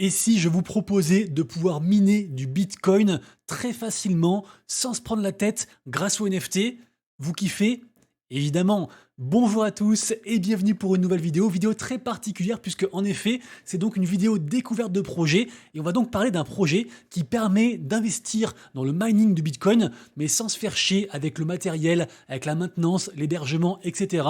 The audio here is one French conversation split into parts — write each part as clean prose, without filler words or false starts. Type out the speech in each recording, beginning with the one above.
Et si je vous proposais de pouvoir miner du Bitcoin très facilement, sans se prendre la tête, grâce aux NFT, vous kiffez? Évidemment. Bonjour à tous et bienvenue pour une nouvelle vidéo très particulière puisque en effet, c'est donc une vidéo découverte de projet et on va donc parler d'un projet qui permet d'investir dans le mining du Bitcoin, mais sans se faire chier avec le matériel, avec la maintenance, l'hébergement, etc.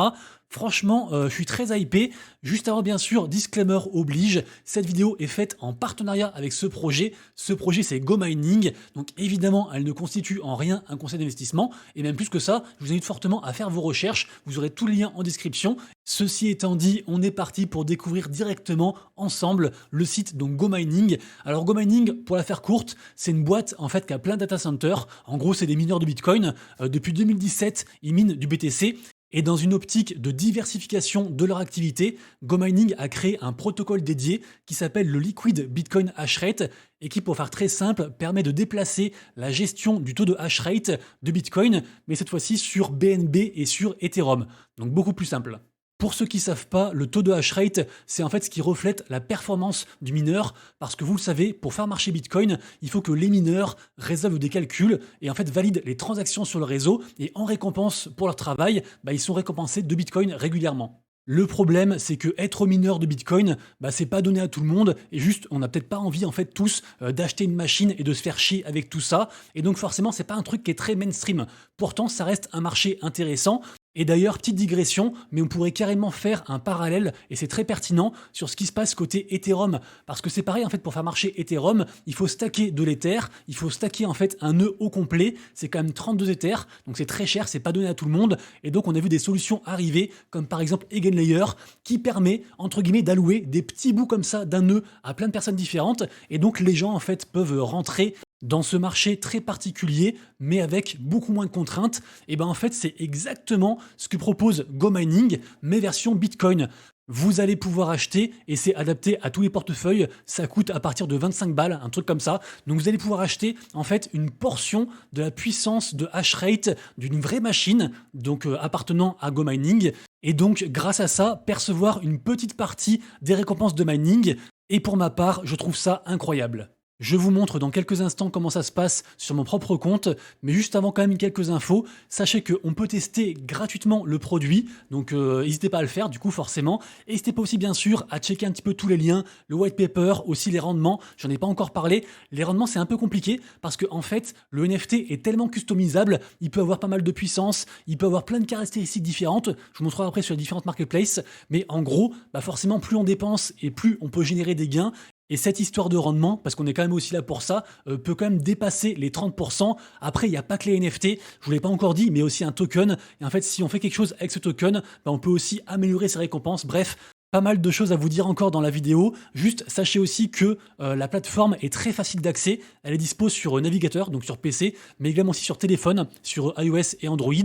Franchement, je suis très hypé. Juste avant, bien sûr, disclaimer oblige, cette vidéo est faite en partenariat avec ce projet. Ce projet, c'est GoMining. Donc évidemment, elle ne constitue en rien un conseil d'investissement. Et même plus que ça, je vous invite fortement à faire vos recherches. Vous aurez tout le lien en description. Ceci étant dit, on est parti pour découvrir directement ensemble le site donc GoMining. Alors GoMining, pour la faire courte, c'est une boîte en fait qui a plein de data centers. En gros, c'est des mineurs de Bitcoin. Depuis 2017, ils minent du BTC. Et dans une optique de diversification de leur activité, GoMining a créé un protocole dédié qui s'appelle le Liquid Bitcoin Hashrate et qui, pour faire très simple, permet de déplacer la gestion du taux de hashrate de Bitcoin, mais cette fois-ci sur BNB et sur Ethereum. Donc beaucoup plus simple. Pour ceux qui ne savent pas, le taux de hash rate, c'est en fait ce qui reflète la performance du mineur, parce que vous le savez, pour faire marcher Bitcoin, il faut que les mineurs résolvent des calculs et en fait valident les transactions sur le réseau, et en récompense pour leur travail, ils sont récompensés de Bitcoin régulièrement. Le problème, c'est que être mineur de Bitcoin, c'est pas donné à tout le monde, et juste, on n'a peut-être pas envie en fait tous d'acheter une machine et de se faire chier avec tout ça, et donc forcément, c'est pas un truc qui est très mainstream. Pourtant, ça reste un marché intéressant. Et d'ailleurs, petite digression, mais on pourrait carrément faire un parallèle, et c'est très pertinent, sur ce qui se passe côté Ethereum. Parce que c'est pareil, en fait, pour faire marcher Ethereum, il faut stacker de l'Ether, il faut stacker en fait un nœud au complet, c'est quand même 32 Ethers, donc c'est très cher, c'est pas donné à tout le monde, et donc on a vu des solutions arriver, comme par exemple Eigenlayer, qui permet, entre guillemets, d'allouer des petits bouts comme ça d'un nœud à plein de personnes différentes, et donc les gens, en fait, peuvent rentrer dans ce marché très particulier, mais avec beaucoup moins de contraintes. Et en fait, c'est exactement ce que propose GoMining, mais version Bitcoin. Vous allez pouvoir acheter, et c'est adapté à tous les portefeuilles, ça coûte à partir de 25 balles, un truc comme ça. Donc vous allez pouvoir acheter en fait une portion de la puissance de hash rate d'une vraie machine, donc appartenant à GoMining, et donc grâce à ça, percevoir une petite partie des récompenses de mining. Et pour ma part, je trouve ça incroyable. Je vous montre dans quelques instants comment ça se passe sur mon propre compte, mais juste avant quand même quelques infos, sachez qu'on peut tester gratuitement le produit, donc n'hésitez pas à le faire du coup forcément, et n'hésitez pas aussi bien sûr à checker un petit peu tous les liens, le white paper, aussi les rendements, j'en ai pas encore parlé, les rendements c'est un peu compliqué parce que en fait le NFT est tellement customisable, il peut avoir pas mal de puissance, il peut avoir plein de caractéristiques différentes, je vous montrerai après sur les différentes marketplaces, mais en gros, forcément plus on dépense et plus on peut générer des gains. Et cette histoire de rendement, parce qu'on est quand même aussi là pour ça, peut quand même dépasser les 30%. Après, il n'y a pas que les NFT, je vous l'ai pas encore dit, mais aussi un token. Et en fait, si on fait quelque chose avec ce token, on peut aussi améliorer ses récompenses. Bref, pas mal de choses à vous dire encore dans la vidéo. Juste, sachez aussi que la plateforme est très facile d'accès. Elle est dispo sur navigateur, donc sur PC, mais également aussi sur téléphone, sur iOS et Android.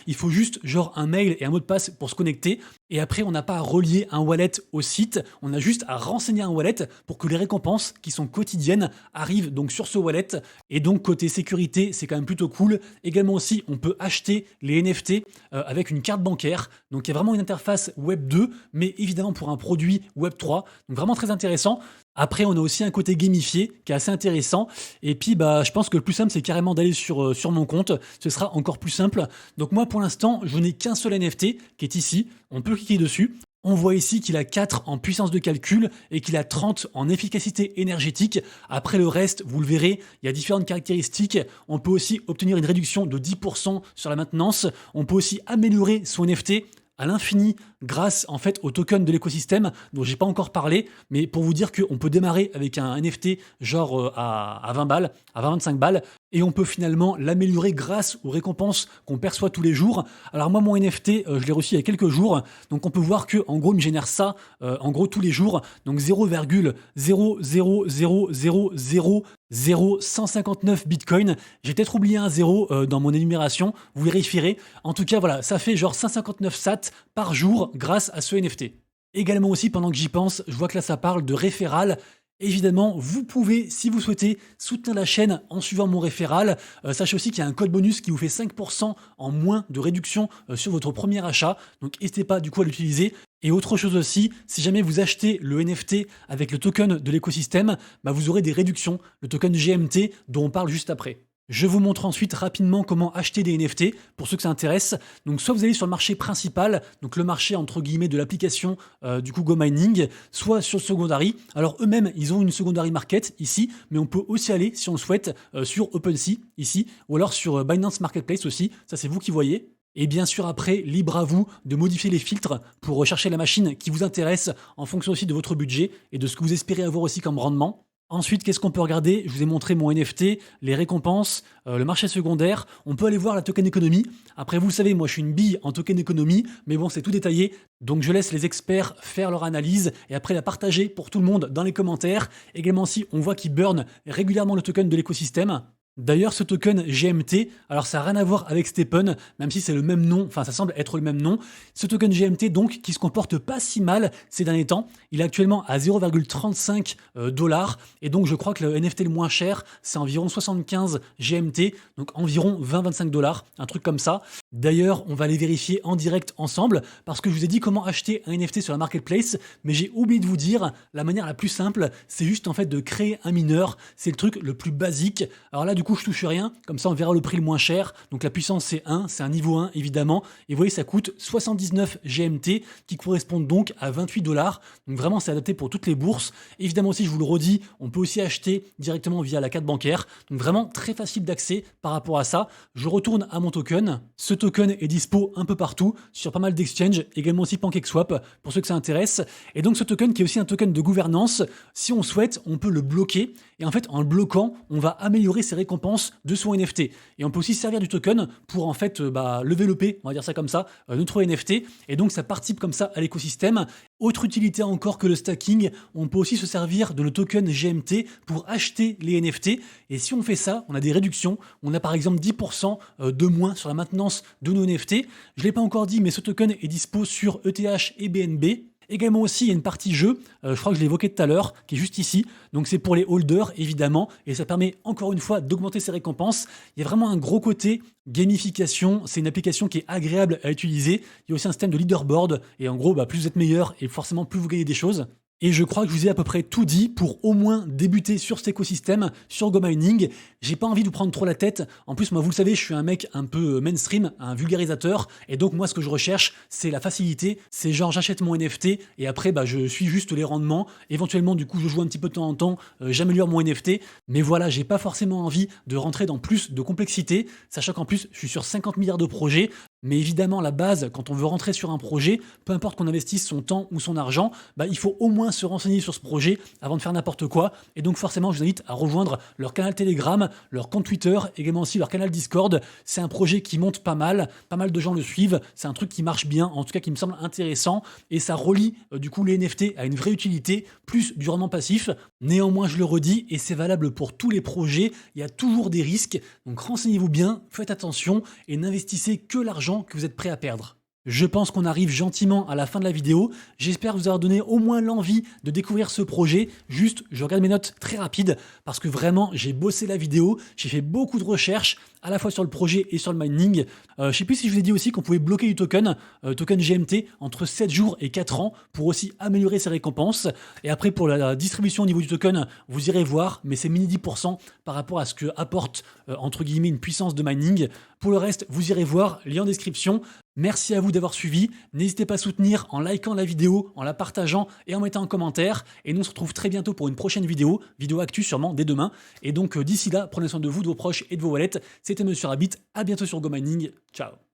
Il faut juste genre un mail et un mot de passe pour se connecter. Et après, on n'a pas à relier un wallet au site. On a juste à renseigner un wallet pour que les récompenses qui sont quotidiennes arrivent donc sur ce wallet. Et donc, côté sécurité, c'est quand même plutôt cool. Également aussi, on peut acheter les NFT avec une carte bancaire. Donc, il y a vraiment une interface Web 2, mais évidemment pour un produit Web 3. Donc, vraiment très intéressant. Après, on a aussi un côté gamifié qui est assez intéressant. Et puis, je pense que le plus simple, c'est carrément d'aller sur mon compte. Ce sera encore plus simple. Donc moi, pour l'instant, je n'ai qu'un seul NFT qui est ici. On peut cliquer dessus. On voit ici qu'il a 4 en puissance de calcul et qu'il a 30 en efficacité énergétique. Après le reste, vous le verrez, il y a différentes caractéristiques. On peut aussi obtenir une réduction de 10% sur la maintenance. On peut aussi améliorer son NFT à l'infini grâce en fait au token de l'écosystème dont j'ai pas encore parlé, mais pour vous dire qu'on peut démarrer avec un NFT genre à 20 balles, à 25 balles, et on peut finalement l'améliorer grâce aux récompenses qu'on perçoit tous les jours. Alors moi mon NFT, je l'ai reçu il y a quelques jours, donc on peut voir que en gros il me génère ça en gros tous les jours, donc 0,000000159 Bitcoin. J'ai peut-être oublié un zéro dans mon énumération, vous vérifierez. En tout cas voilà, ça fait genre 159 sats par jour grâce à ce NFT. Également aussi, pendant que j'y pense, je vois que là ça parle de référal. Évidemment, vous pouvez, si vous souhaitez, soutenir la chaîne en suivant mon référal. Sachez aussi qu'il y a un code bonus qui vous fait 5% en moins de réduction sur votre premier achat. Donc n'hésitez pas du coup à l'utiliser. Et autre chose aussi, si jamais vous achetez le NFT avec le token de l'écosystème, bah vous aurez des réductions, le token GMT dont on parle juste après. Je vous montre ensuite rapidement comment acheter des NFT pour ceux que ça intéresse. Donc soit vous allez sur le marché principal, donc le marché entre guillemets de l'application du coup Go Mining, soit sur le secondary. Alors eux-mêmes, ils ont une secondary market ici, mais on peut aussi aller si on le souhaite sur OpenSea ici, ou alors sur Binance Marketplace aussi. Ça c'est vous qui voyez. Et bien sûr après, libre à vous de modifier les filtres pour rechercher la machine qui vous intéresse en fonction aussi de votre budget et de ce que vous espérez avoir aussi comme rendement. Ensuite, qu'est-ce qu'on peut regarder? Je vous ai montré mon NFT, les récompenses, le marché secondaire. On peut aller voir la token économie. Après, vous savez, moi je suis une bille en token économie, mais bon, c'est tout détaillé. Donc je laisse les experts faire leur analyse et après la partager pour tout le monde dans les commentaires. Également si on voit qu'ils burn régulièrement le token de l'écosystème. D'ailleurs, ce token GMT, alors ça n'a rien à voir avec Stephen, même si c'est le même nom, enfin ça semble être le même nom. Ce token GMT, donc, qui se comporte pas si mal ces derniers temps, il est actuellement à 0,35 $, et donc je crois que le NFT le moins cher, c'est environ 75 GMT, donc environ 20-25 $, un truc comme ça. D'ailleurs, on va aller vérifier en direct ensemble, parce que je vous ai dit comment acheter un NFT sur la marketplace, mais j'ai oublié de vous dire, la manière la plus simple, c'est juste en fait de créer un mineur, c'est le truc le plus basique. Alors là, du coup, je touche rien, comme ça on verra le prix le moins cher. Donc la puissance c'est 1, c'est un niveau 1 évidemment. Et vous voyez, ça coûte 79 GMT qui correspondent donc à 28 $. Donc vraiment c'est adapté pour toutes les bourses. Évidemment aussi, je vous le redis, on peut aussi acheter directement via la carte bancaire. Donc vraiment très facile d'accès par rapport à ça. Je retourne à mon token. Ce token est dispo un peu partout, sur pas mal d'exchanges, également aussi PancakeSwap pour ceux que ça intéresse. Et donc ce token qui est aussi un token de gouvernance, si on souhaite, on peut le bloquer. Et en fait, en le bloquant, on va améliorer ses récompenses de son NFT. Et on peut aussi servir du token pour en fait lever, on va dire ça comme ça, notre NFT. Et donc ça participe comme ça à l'écosystème. Autre utilité encore que le stacking, on peut aussi se servir de le token GMT pour acheter les NFT. Et si on fait ça, on a des réductions. On a par exemple 10% de moins sur la maintenance de nos NFT. Je ne l'ai pas encore dit, mais ce token est dispo sur ETH et BNB. Également aussi, il y a une partie jeu, je crois que je l'ai évoqué tout à l'heure, qui est juste ici. Donc c'est pour les holders, évidemment, et ça permet encore une fois d'augmenter ses récompenses. Il y a vraiment un gros côté gamification, c'est une application qui est agréable à utiliser. Il y a aussi un système de leaderboard, et en gros, plus vous êtes meilleur, et forcément plus vous gagnez des choses. Et je crois que je vous ai à peu près tout dit pour au moins débuter sur cet écosystème, sur Go Mining. J'ai pas envie de vous prendre trop la tête. En plus, moi, vous le savez, je suis un mec un peu mainstream, un vulgarisateur. Et donc, moi, ce que je recherche, c'est la facilité. C'est genre, j'achète mon NFT et après, je suis juste les rendements. Éventuellement, du coup, je joue un petit peu de temps en temps, j'améliore mon NFT. Mais voilà, j'ai pas forcément envie de rentrer dans plus de complexité. Sachant qu'en plus, je suis sur 50 milliards de projets. Mais évidemment, la base, quand on veut rentrer sur un projet, peu importe qu'on investisse son temps ou son argent, il faut au moins se renseigner sur ce projet avant de faire n'importe quoi. Et donc forcément, je vous invite à rejoindre leur canal Telegram, leur compte Twitter, également aussi leur canal Discord. C'est un projet qui monte pas mal de gens le suivent. C'est un truc qui marche bien, en tout cas qui me semble intéressant. Et ça relie du coup les NFT à une vraie utilité, plus du rendement passif. Néanmoins, je le redis, et c'est valable pour tous les projets, il y a toujours des risques. Donc renseignez-vous bien, faites attention et n'investissez que l'argent que vous êtes prêt à perdre. Je pense qu'on arrive gentiment à la fin de la vidéo. J'espère vous avoir donné au moins l'envie de découvrir ce projet. Juste, je regarde mes notes très rapides parce que vraiment, j'ai bossé la vidéo. J'ai fait beaucoup de recherches à la fois sur le projet et sur le mining. Je sais plus si je vous ai dit aussi qu'on pouvait bloquer du token GMT entre 7 jours et 4 ans pour aussi améliorer ses récompenses. Et après, pour la distribution au niveau du token, vous irez voir, mais c'est mini 10% par rapport à ce que apporte entre guillemets une puissance de mining. Pour le reste, vous irez voir, lien en description. Merci à vous d'avoir suivi. N'hésitez pas à soutenir en likant la vidéo, en la partageant et en mettant un commentaire. Et nous on se retrouve très bientôt pour une prochaine vidéo actu sûrement dès demain. Et donc d'ici là, prenez soin de vous, de vos proches et de vos wallets. C'était Monsieur Rabbit. À bientôt sur Go Mining. Ciao.